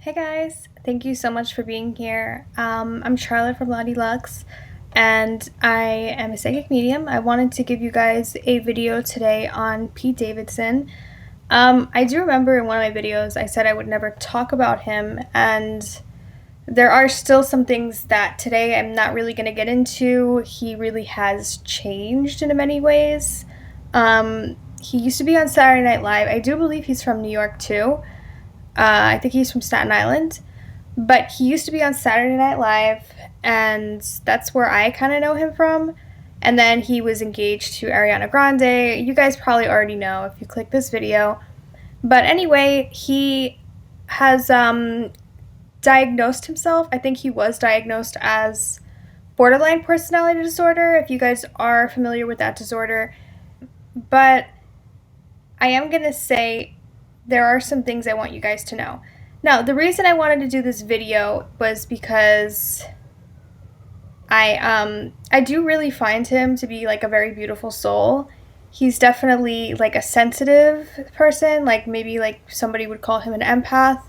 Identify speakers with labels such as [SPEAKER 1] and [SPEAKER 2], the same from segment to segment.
[SPEAKER 1] Hey guys, thank you so much for being here. I'm Charlotte from 𝒸𝒶𝓇, and I am a psychic medium. I wanted to give you guys a video today on Pete Davidson. I do remember in one of my videos I said I would never talk about him, and there are still some things that today I'm not really going to get into. He really has changed in many ways. He used to be on Saturday Night Live. I do believe he's from New York too. I think he's from Staten Island. But he used to be on Saturday Night Live, and that's where I kind of know him from. And then he was engaged to Ariana Grande. You guys probably already know if you click this video. But anyway, he has diagnosed himself. I think he was diagnosed as borderline personality disorder, if you guys are familiar with that disorder. But I am going to say there are some things I want you guys to know. Now, the reason I wanted to do this video was because I do really find him to be like a very beautiful soul. He's definitely like a sensitive person, like maybe like somebody would call him an empath.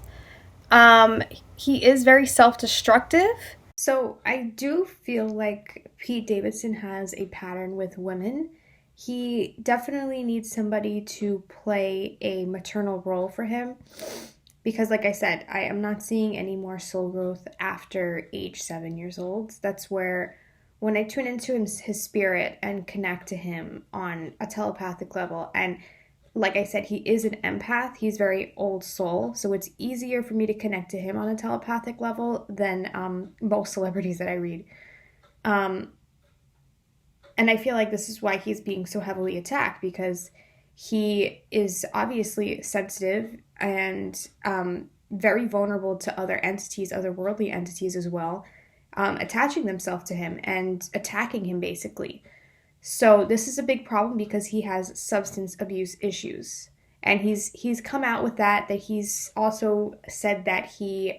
[SPEAKER 1] Um, he is very self-destructive. So I do feel like Pete Davidson has a pattern with women. He definitely needs somebody to play a maternal role for him because, like I said, I am not seeing any more soul growth after age 7 years old. That's where, when I tune into his spirit and connect to him on a telepathic level, and like I said, he is an empath. He's very old soul, so it's easier for me to connect to him on a telepathic level than most celebrities that I read. Um, and I feel like this is why he's being so heavily attacked, because he is obviously sensitive and very vulnerable to other entities, otherworldly entities as well, attaching themselves to him and attacking him basically. So this is a big problem because he has substance abuse issues. And he's come out with that he's also said that he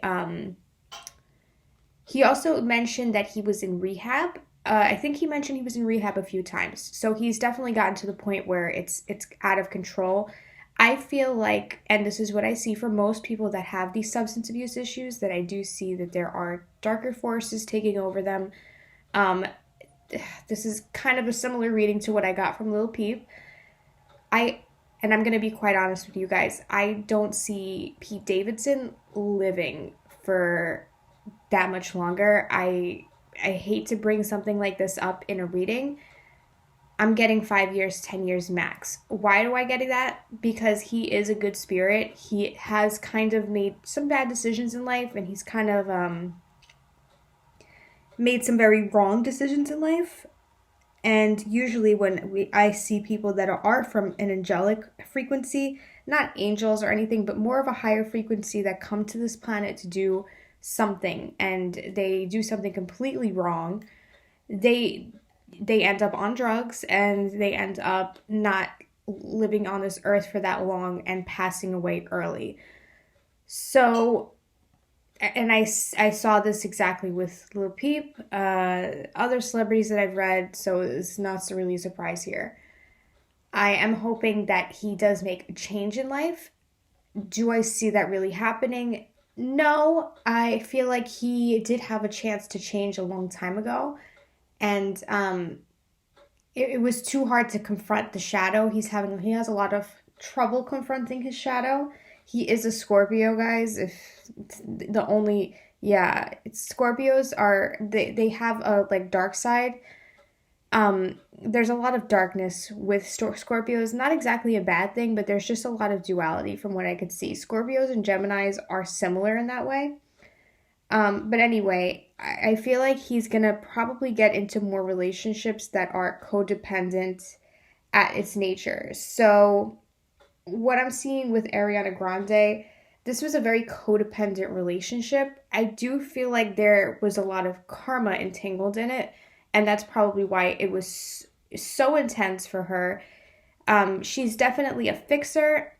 [SPEAKER 1] also mentioned that he was in rehab. I think he mentioned he was in rehab a few times. So he's definitely gotten to the point where it's out of control. I feel like, and this is what I see for most people that have these substance abuse issues, that I do see that there are darker forces taking over them. Um, this is kind of a similar reading to what I got from Lil Peep. And I'm going to be quite honest with you guys, I don't see Pete Davidson living for that much longer. I hate to bring something like this up in a reading. I'm getting 5 years, 10 years max. Why do I get that? Because he is a good spirit. He has kind of made some bad decisions in life, and he's kind of made some very wrong decisions in life. And usually when I see people that are from an angelic frequency, not angels or anything, but more of a higher frequency that come to this planet to do something, and they do something completely wrong, they end up on drugs, and they end up not living on this earth for that long and passing away early. So, and I saw this exactly with Lil Peep, other celebrities that I've read, so it's not really a surprise here. I am hoping that he does make a change in life. Do I see that really happening? No, I feel like he did have a chance to change a long time ago, and it was too hard to confront the shadow. He has a lot of trouble confronting his shadow. He is a Scorpio, guys. If the only yeah, Scorpios are they have a like dark side. There's a lot of darkness with Scorpios. Not exactly a bad thing, but there's just a lot of duality from what I could see. Scorpios and Geminis are similar in that way. But anyway, I feel like he's gonna probably get into more relationships that are codependent at its nature. So what I'm seeing with Ariana Grande, this was a very codependent relationship. I do feel like there was a lot of karma entangled in it, and that's probably why it was so intense for her. She's definitely a fixer,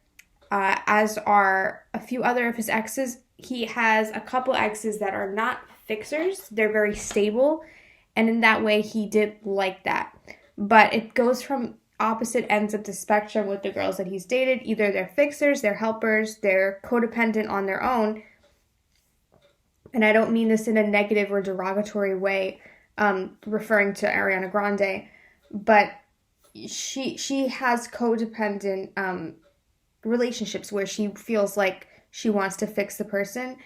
[SPEAKER 1] as are a few other of his exes. He has a couple exes that are not fixers. They're very stable, and in that way, he did like that. But it goes from opposite ends of the spectrum with the girls that he's dated. Either they're fixers, they're helpers, they're codependent on their own, and I don't mean this in a negative or derogatory way, referring to Ariana Grande, but she has codependent relationships where she feels like she wants to fix the person.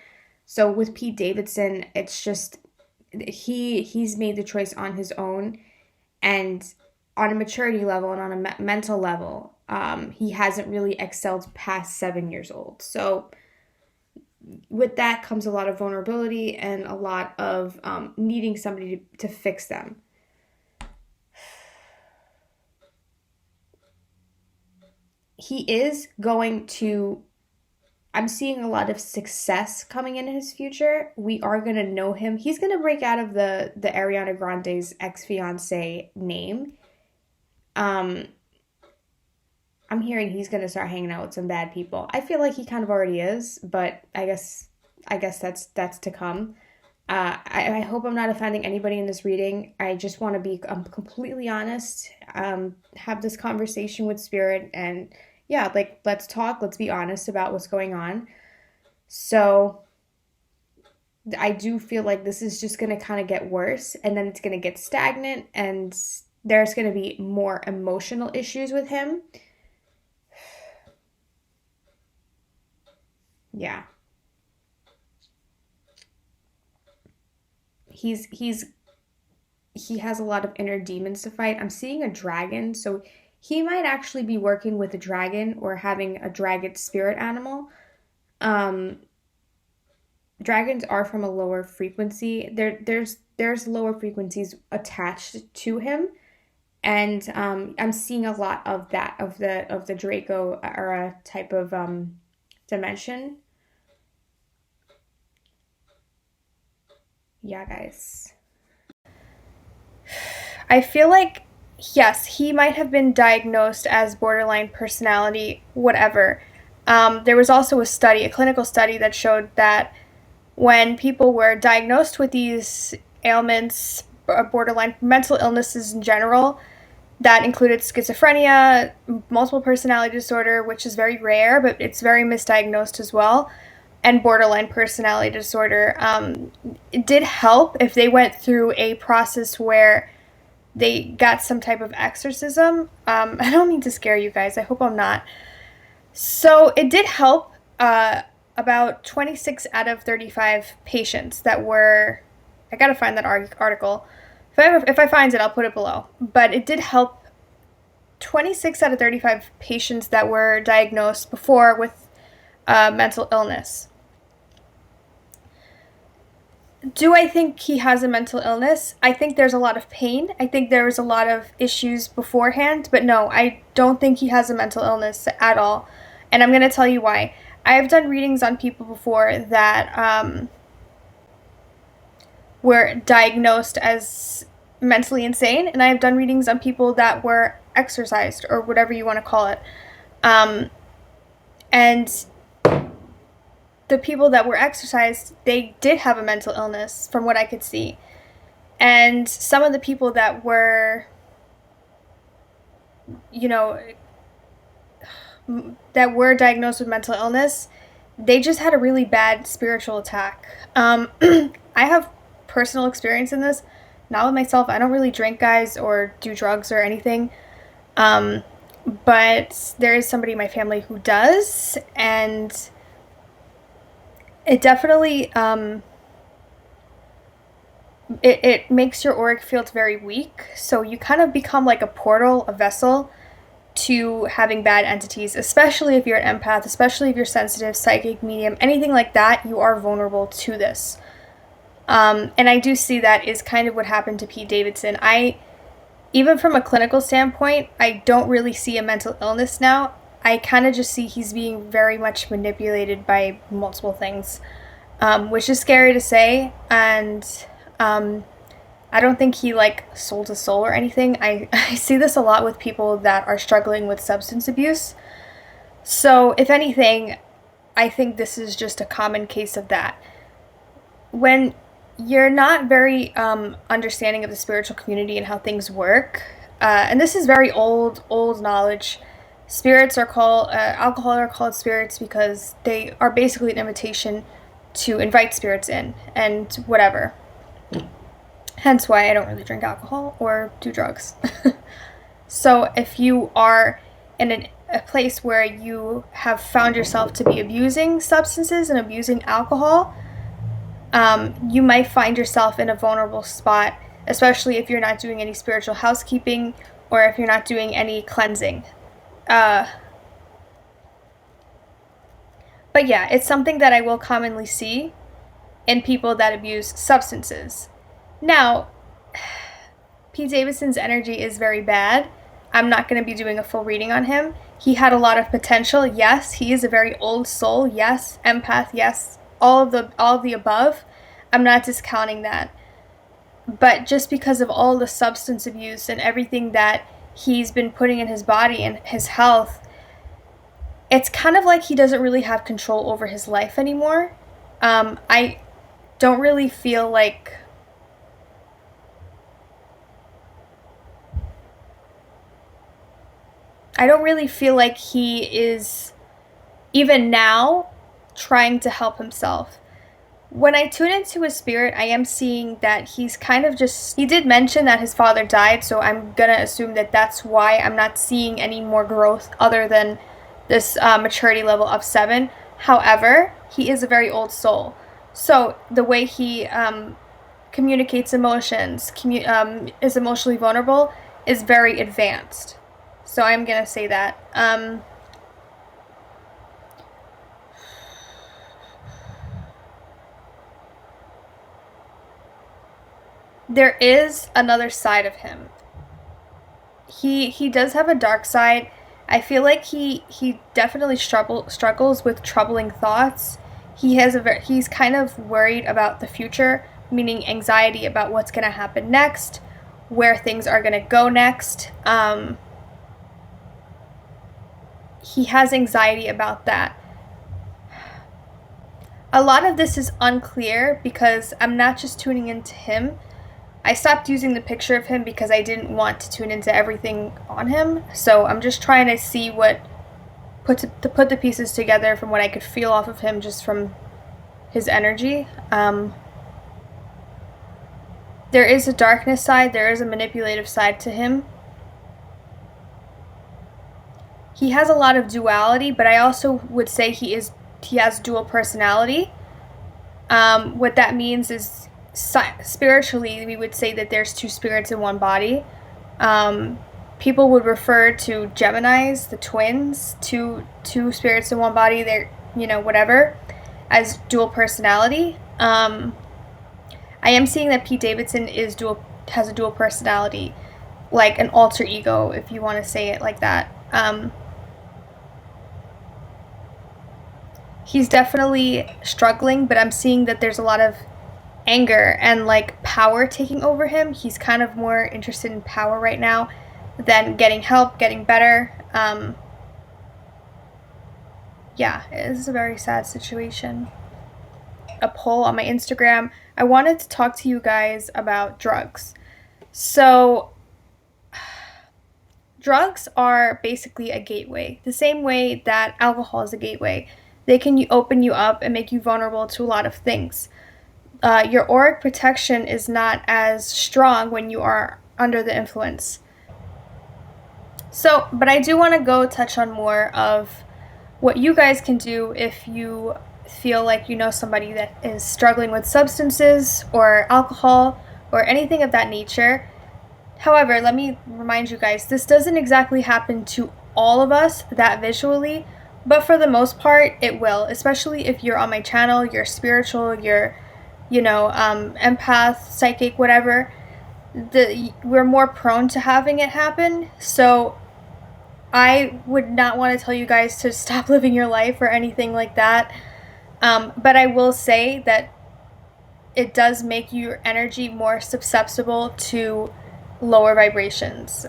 [SPEAKER 1] So with Pete Davidson, it's just he's made the choice on his own, and on a maturity level and on a mental level, he hasn't really excelled past 7 years old. So with that comes a lot of vulnerability and a lot of needing somebody to fix them. He is going to, I'm seeing a lot of success coming in his future. We are going to know him. He's going to break out of the Ariana Grande's ex-fiance name. I'm hearing he's going to start hanging out with some bad people. I feel like he kind of already is, but I guess that's to come. I hope I'm not offending anybody in this reading. I just want to be completely honest, have this conversation with Spirit, and yeah, like, let's talk, let's be honest about what's going on. So I do feel like this is just going to kind of get worse, and then it's going to get stagnant, and there's going to be more emotional issues with him. Yeah. He has a lot of inner demons to fight. I'm seeing a dragon, so he might actually be working with a dragon or having a dragon spirit animal. Dragons are from a lower frequency. There's lower frequencies attached to him, and I'm seeing a lot of that of the Draco era type of dimension. Yeah, guys. I feel like, yes, he might have been diagnosed as borderline personality, whatever. There was also a clinical study that showed that when people were diagnosed with these ailments, borderline mental illnesses in general, that included schizophrenia, multiple personality disorder, which is very rare, but it's very misdiagnosed as well, and borderline personality disorder. It did help if they went through a process where they got some type of exorcism. I don't mean to scare you guys. I hope I'm not. So it did help about 26 out of 35 patients that were... I gotta find that article. If I find it, I'll put it below. But it did help 26 out of 35 patients that were diagnosed before with mental illness. Do I think he has a mental illness? I think there's a lot of pain. I think there was a lot of issues beforehand. But no, I don't think he has a mental illness at all. And I'm going to tell you why. I have done readings on people before that were diagnosed as mentally insane. And I have done readings on people that were exorcised, or whatever you want to call it. And the people that were exorcised, they did have a mental illness, from what I could see. And some of the people that were, that were diagnosed with mental illness, they just had a really bad spiritual attack. I have personal experience in this, not with myself. I don't really drink, guys, or do drugs or anything. But there is somebody in my family who does, and it definitely, it makes your auric field very weak, so you kind of become like a portal, a vessel, to having bad entities, especially if you're an empath, especially if you're sensitive, psychic, medium, anything like that, you are vulnerable to this. And I do see that is kind of what happened to Pete Davidson. Even from a clinical standpoint, I don't really see a mental illness now. I kind of just see he's being very much manipulated by multiple things, which is scary to say, and I don't think he, sold his soul or anything. I see this a lot with people that are struggling with substance abuse. So, if anything, I think this is just a common case of that. When you're not very understanding of the spiritual community and how things work, and this is very old knowledge. Spirits are called, alcohol are called spirits because they are basically an imitation to invite spirits in and whatever. Hence why I don't really drink alcohol or do drugs. So if you are in a place where you have found yourself to be abusing substances and abusing alcohol, you might find yourself in a vulnerable spot, especially if you're not doing any spiritual housekeeping or if you're not doing any cleansing. But yeah, it's something that I will commonly see in people that abuse substances. Now, Pete Davidson's energy is very bad. I'm not going to be doing a full reading on him. He had a lot of potential. Yes, he is a very old soul. Yes, empath. Yes, all of the above. I'm not discounting that. But just because of all the substance abuse and everything that he's been putting in his body and his health, it's kind of like he doesn't really have control over his life anymore. I don't really feel like he is, even now, trying to help himself. When I tune into his spirit, I am seeing that he's kind of just... He did mention that his father died, so I'm gonna assume that that's why I'm not seeing any more growth other than this maturity level of 7. However, he is a very old soul. So the way he communicates emotions, is emotionally vulnerable, is very advanced. So I'm going to say that. There is another side of him. He does have a dark side. I feel like he definitely struggles with troubling thoughts. He's kind of worried about the future, meaning anxiety about what's going to happen next, where things are going to go next. He has anxiety about that. A lot of this is unclear because I'm not just tuning into him. I stopped using the picture of him because I didn't want to tune into everything on him. So I'm just trying to see put the pieces together from what I could feel off of him just from his energy. There is a darkness side. There is a manipulative side to him. He has a lot of duality, but I also would say he has dual personality. What that means is spiritually, we would say that there's 2 spirits in one body. People would refer to Geminis, the twins, two spirits in one body. They're, whatever, as dual personality. I am seeing that Pete Davidson has a dual personality, like an alter ego, if you want to say it like that. He's definitely struggling, but I'm seeing that there's a lot of anger and like power taking over him. He's kind of more interested in power right now than getting help, getting better. Yeah, it is a very sad situation. A poll on my Instagram. I wanted to talk to you guys about drugs. So, drugs are basically a gateway. The same way that alcohol is a gateway. They can open you up and make you vulnerable to a lot of things. Your auric protection is not as strong when you are under the influence. So, but I do want to go touch on more of what you guys can do if you feel like you know somebody that is struggling with substances or alcohol or anything of that nature. However, let me remind you guys, this doesn't exactly happen to all of us that visually, but for the most part, it will, especially if you're on my channel, you're spiritual, you're, empath, psychic, whatever. We're more prone to having it happen. So I would not want to tell you guys to stop living your life or anything like that. But I will say that it does make your energy more susceptible to lower vibrations,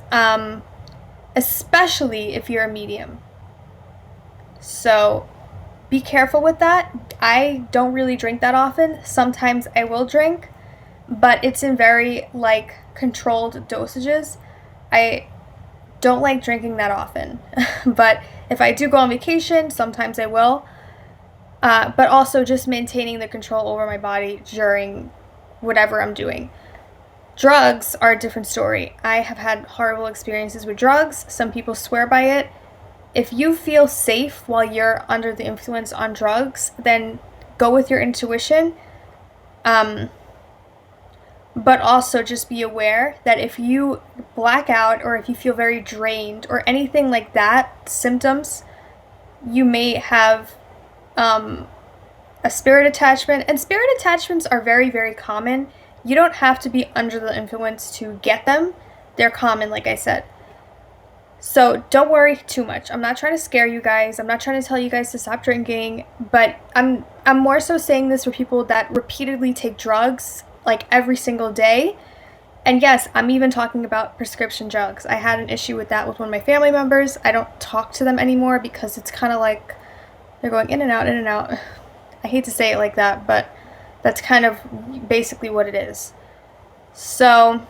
[SPEAKER 1] especially if you're a medium. So be careful with that. I don't really drink that often. Sometimes I will drink, but it's in very controlled dosages. I don't like drinking that often. But if I do go on vacation, sometimes I will.
[SPEAKER 2] but also just maintaining the control over my body during whatever I'm doing. Drugs are a different story. I have had horrible experiences with drugs. Some people swear by it. If you feel safe while you're under the influence on drugs, then go with your intuition. Um, but also just be aware that if you black out or if you feel very drained or anything like that, symptoms, you may have um, a spirit attachment. And spirit attachments are very, very common. You don't have to be under the influence to get them, they're common, like I said. So don't worry too much. I'm not trying to scare you guys. I'm not trying to tell you guys to stop drinking, but I'm more so saying this for people that repeatedly take drugs like every single day. And yes, I'm even talking about prescription drugs. I had an issue with that with one of my family members. I don't talk to them anymore because it's kind of like they're going in and out, in and out. I hate to say it like that, but that's kind of basically what it is. So,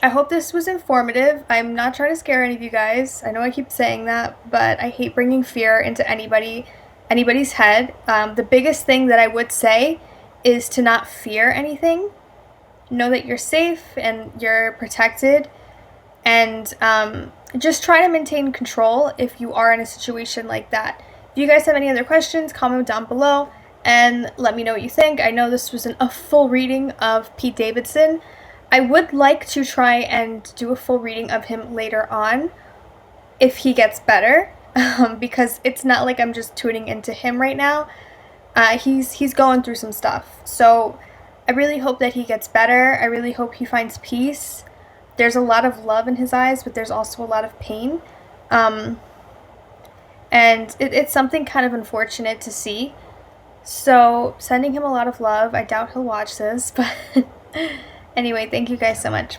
[SPEAKER 2] I hope this was informative. I'm not trying to scare any of you guys. I know I keep saying that, but I hate bringing fear into anybody's head. The biggest thing that I would say is to not fear anything. Know that you're safe and you're protected, and just try to maintain control if you are in a situation like that. If you guys have any other questions, comment down below and let me know what you think. I know this wasn't a full reading of Pete Davidson. I would like to try and do a full reading of him later on if he gets better, because it's not like I'm just tuning into him right now. He's going through some stuff. So I really hope that he gets better. I really hope he finds peace. There's a lot of love in his eyes, but there's also a lot of pain. Um, and it's something kind of unfortunate to see. So, sending him a lot of love. I doubt he'll watch this, but anyway, thank you guys so much.